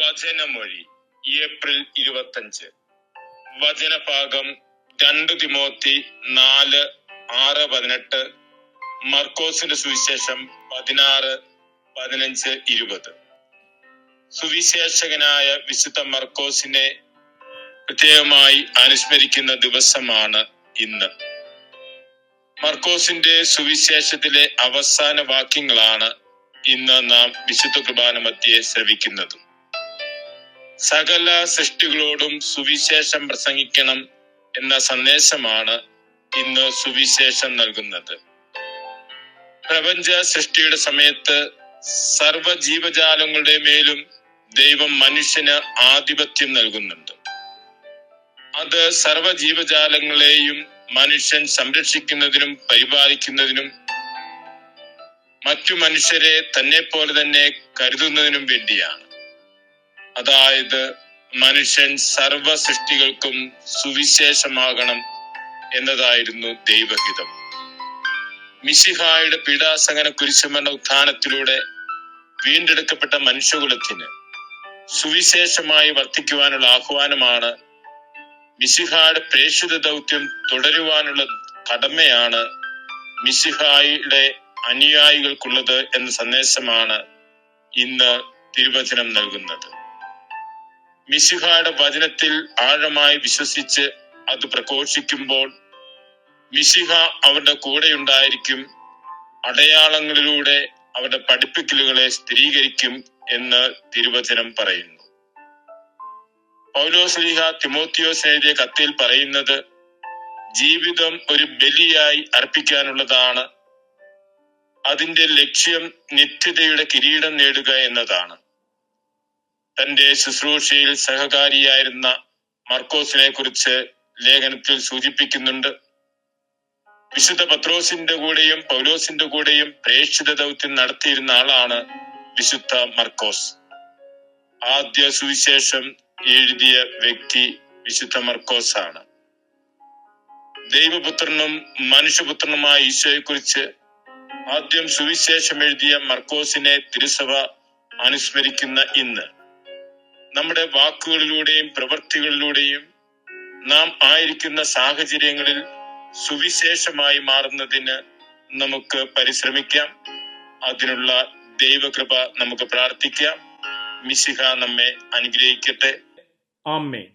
വചനമൊഴി April 25. വചനഭാഗം 2 Timothy 4:6-18, മർക്കോസിന്റെ സുവിശേഷം 16:15-20. സുവിശേഷകനായ വിശുദ്ധ മർക്കോസിനെ പ്രത്യേകമായി അനുസ്മരിക്കുന്ന ദിവസമാണ് ഇന്ന്. മർക്കോസിന്റെ സുവിശേഷത്തിലെ അവസാന വാക്യങ്ങളാണ് ഇന്ന് നാം വിശുദ്ധ കുർബാന മധ്യേ ശ്രവിക്കുന്നത്. സകല സൃഷ്ടികളോടും സുവിശേഷം പ്രസംഗിക്കണം എന്ന സന്ദേശമാണ് ഇന്ന് സുവിശേഷം നൽകുന്നത്. പ്രപഞ്ച സൃഷ്ടിയുടെ സമയത്ത് സർവ ജീവജാലങ്ങളുടെ മേലും ദൈവം മനുഷ്യന് ആധിപത്യം നൽകുന്നുണ്ട്. അത് സർവ ജീവജാലങ്ങളെയും മനുഷ്യൻ സംരക്ഷിക്കുന്നതിനും പരിപാലിക്കുന്നതിനും മറ്റു മനുഷ്യരെ തന്നെ പോലെ തന്നെ കരുതുന്നതിനും വേണ്ടിയാണ്. അതായത് മനുഷ്യൻ സർവ സൃഷ്ടികൾക്കും സുവിശേഷമാകണം എന്നതായിരുന്നു ദൈവഹിതം. മിശിഹായുടെ പീഡാസഹന കുരിശുമരണ ഉത്ഥാനത്തിലൂടെ വീണ്ടെടുക്കപ്പെട്ട മനുഷ്യകുലത്തിന് സുവിശേഷമായി വർത്തിക്കുവാനുള്ള ആഹ്വാനമാണ്. മിശിഹായുടെ പ്രേക്ഷിത ദൗത്യം തുടരുവാനുള്ള കടമയാണ് മിശിഹായുടെ അനുയായികൾക്കുള്ളത് എന്ന സന്ദേശമാണ് ഇന്ന് തിരുവചനം നൽകുന്നത്. മിശിഹായുടെ വചനത്തിൽ ആഴമായി വിശ്വസിച്ച് അത് പ്രഘോഷിക്കുമ്പോൾ മിശിഹ അവരുടെ കൂടെ ഉണ്ടായിരിക്കും, അടയാളങ്ങളിലൂടെ അവരുടെ പഠിപ്പിക്കലുകളെ സ്ഥിരീകരിക്കും എന്ന് തിരുവചനം പറയുന്നു. പൗലോസ്ലീഹ തിമോത്തിയോസ് എഴുതിയ കത്തിൽ പറയുന്നത് ജീവിതം ഒരു ബലിയായി അർപ്പിക്കാനുള്ളതാണ്. അതിന്റെ ലക്ഷ്യം നിത്യതയുടെ കിരീടം നേടുക എന്നതാണ്. തന്റെ ശുശ്രൂഷയിൽ സഹകാരിയായിരുന്ന മർക്കോസിനെ കുറിച്ച് ലേഖനത്തിൽ സൂചിപ്പിക്കുന്നുണ്ട്. വിശുദ്ധ പത്രോസിന്റെ കൂടെയും പൗലോസിന്റെ കൂടെയും പ്രേക്ഷിത ദൗത്യം നടത്തിയിരുന്ന ആളാണ് വിശുദ്ധ മർക്കോസ്. ആദ്യ സുവിശേഷം എഴുതിയ വ്യക്തി വിശുദ്ധ മർക്കോസ് ആണ്. ദൈവപുത്രനും മനുഷ്യപുത്രനുമായ ഈശോയെ കുറിച്ച് ആദ്യം സുവിശേഷം എഴുതിയ മർക്കോസിനെ തിരുസഭ അനുസ്മരിക്കുന്ന ഇന്ന് നമ്മുടെ വാക്കുകളിലൂടെയും പ്രവൃത്തികളിലൂടെയും നാം ആയിരിക്കുന്ന സാഹചര്യങ്ങളിൽ സുവിശേഷമായി മാറുന്നതിന് നമുക്ക് പരിശ്രമിക്കാം. അതിനുള്ള ദൈവകൃപ നമുക്ക് പ്രാർത്ഥിക്കാം. മിശിഹ നമ്മെ അനുഗ്രഹിക്കട്ടെ. ആമേൻ.